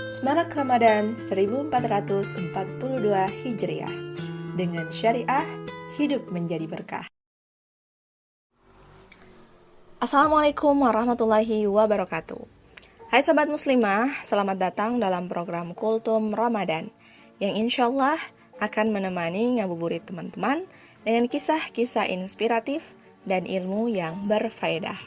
Semarak Ramadan 1442 Hijriah. Dengan syariah, hidup menjadi berkah. Assalamualaikum warahmatullahi wabarakatuh. Hai Sobat Muslimah, selamat datang dalam program Kultum Ramadan yang insya Allah akan menemani ngabuburit teman-teman dengan kisah-kisah inspiratif dan ilmu yang berfaedah.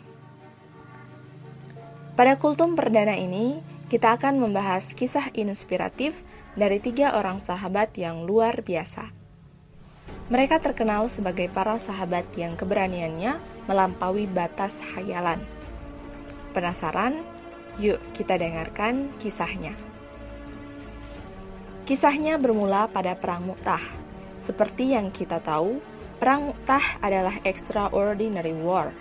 Pada Kultum perdana ini, kita akan membahas kisah inspiratif dari 3 orang sahabat yang luar biasa. Mereka terkenal sebagai para sahabat yang keberaniannya melampaui batas khayalan. Penasaran? Yuk kita dengarkan kisahnya. Kisahnya bermula pada Perang Mu'tah. Seperti yang kita tahu, Perang Mu'tah adalah extraordinary war.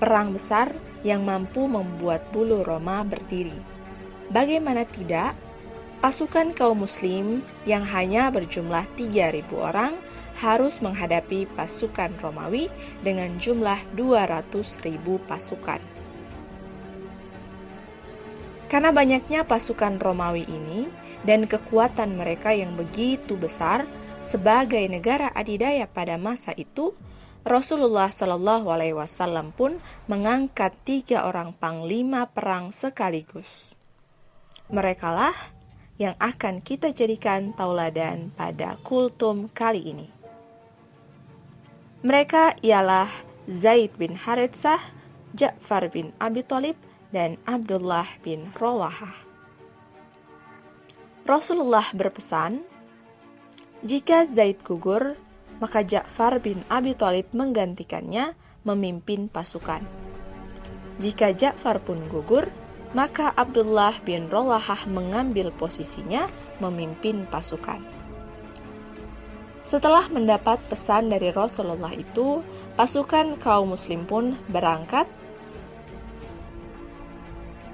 Perang besar yang mampu membuat bulu Roma berdiri. Bagaimana tidak, pasukan kaum muslim yang hanya berjumlah 3.000 orang harus menghadapi pasukan Romawi dengan jumlah 200.000 pasukan. Karena banyaknya pasukan Romawi ini dan kekuatan mereka yang begitu besar sebagai negara adidaya pada masa itu, Rasulullah SAW pun mengangkat 3 orang panglima perang sekaligus. Merekalah yang akan kita jadikan tauladan pada kultum kali ini. Mereka ialah Zaid bin Haritsah, Ja'far bin Abi Thalib, dan Abdullah bin Rawahah. Rasulullah berpesan, jika Zaid gugur, maka Ja'far bin Abi Thalib menggantikannya memimpin pasukan. Jika Ja'far pun gugur, maka Abdullah bin Rawahah mengambil posisinya memimpin pasukan. Setelah mendapat pesan dari Rasulullah itu, pasukan kaum muslim pun berangkat.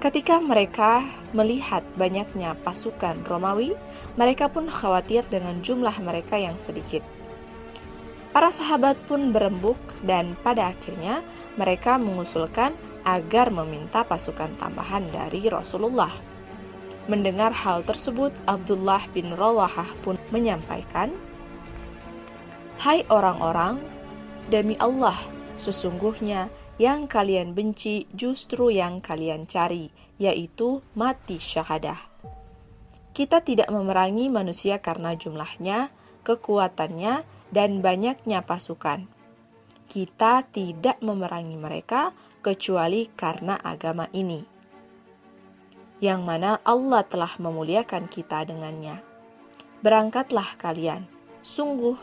Ketika mereka melihat banyaknya pasukan Romawi, mereka pun khawatir dengan jumlah mereka yang sedikit. Para sahabat pun berembuk dan pada akhirnya mereka mengusulkan agar meminta pasukan tambahan dari Rasulullah. Mendengar hal tersebut, Abdullah bin Rawahah pun menyampaikan, "Hai orang-orang, demi Allah, sesungguhnya yang kalian benci justru yang kalian cari, yaitu mati syahadah. Kita tidak memerangi manusia karena jumlahnya, kekuatannya, dan banyaknya pasukan. Kita tidak memerangi mereka kecuali karena agama ini, yang mana Allah telah memuliakan kita dengannya. Berangkatlah kalian, sungguh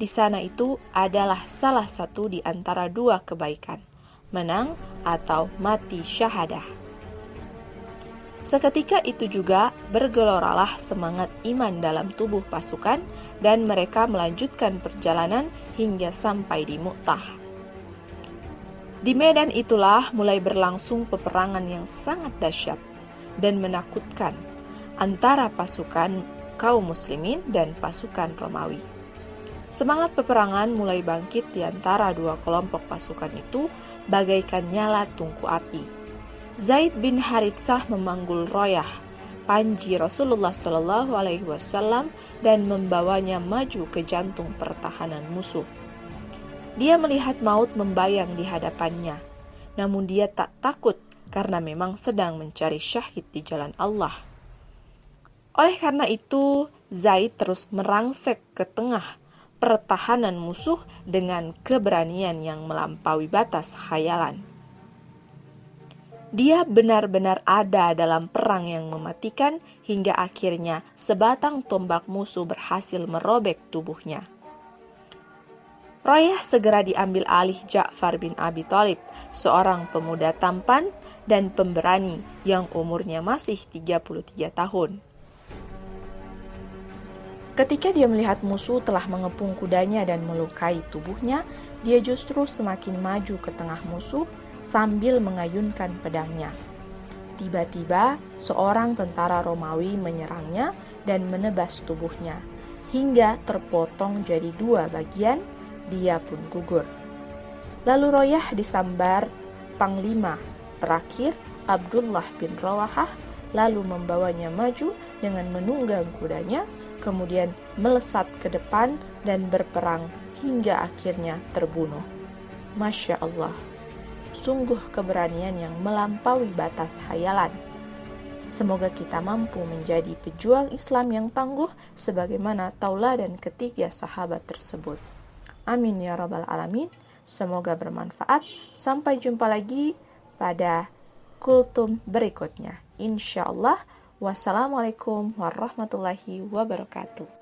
di sana itu adalah salah satu di antara 2 kebaikan, menang atau mati syahadah." Seketika itu juga bergeloralah semangat iman dalam tubuh pasukan dan mereka melanjutkan perjalanan hingga sampai di Mu'tah. Di medan itulah mulai berlangsung peperangan yang sangat dahsyat dan menakutkan antara pasukan kaum muslimin dan pasukan Romawi. Semangat peperangan mulai bangkit di antara 2 kelompok pasukan itu bagaikan nyala tungku api. Zaid bin Haritsah memanggul royah panji Rasulullah SAW dan membawanya maju ke jantung pertahanan musuh. Dia melihat maut membayang di hadapannya, namun dia tak takut karena memang sedang mencari syahid di jalan Allah. Oleh karena itu, Zaid terus merangsek ke tengah pertahanan musuh dengan keberanian yang melampaui batas khayalan. Dia benar-benar ada dalam perang yang mematikan hingga akhirnya sebatang tombak musuh berhasil merobek tubuhnya. Royah segera diambil alih Ja'far bin Abi Thalib, seorang pemuda tampan dan pemberani yang umurnya masih 33 tahun. Ketika dia melihat musuh telah mengepung kudanya dan melukai tubuhnya, dia justru semakin maju ke tengah musuh sambil mengayunkan pedangnya. Tiba-tiba, seorang tentara Romawi menyerangnya dan menebas tubuhnya, hingga terpotong jadi 2 bagian, dia pun gugur. Lalu royah disambar panglima terakhir Abdullah bin Rawahah, lalu membawanya maju dengan menunggang kudanya, kemudian melesat ke depan dan berperang hingga akhirnya terbunuh. Masya Allah, sungguh keberanian yang melampaui batas hayalan. Semoga kita mampu menjadi pejuang Islam yang tangguh sebagaimana tauladan ketiga sahabat tersebut. Amin ya rabbal alamin. Semoga bermanfaat. Sampai jumpa lagi pada kultum berikutnya. Insya Allah. Wassalamualaikum warahmatullahi wabarakatuh.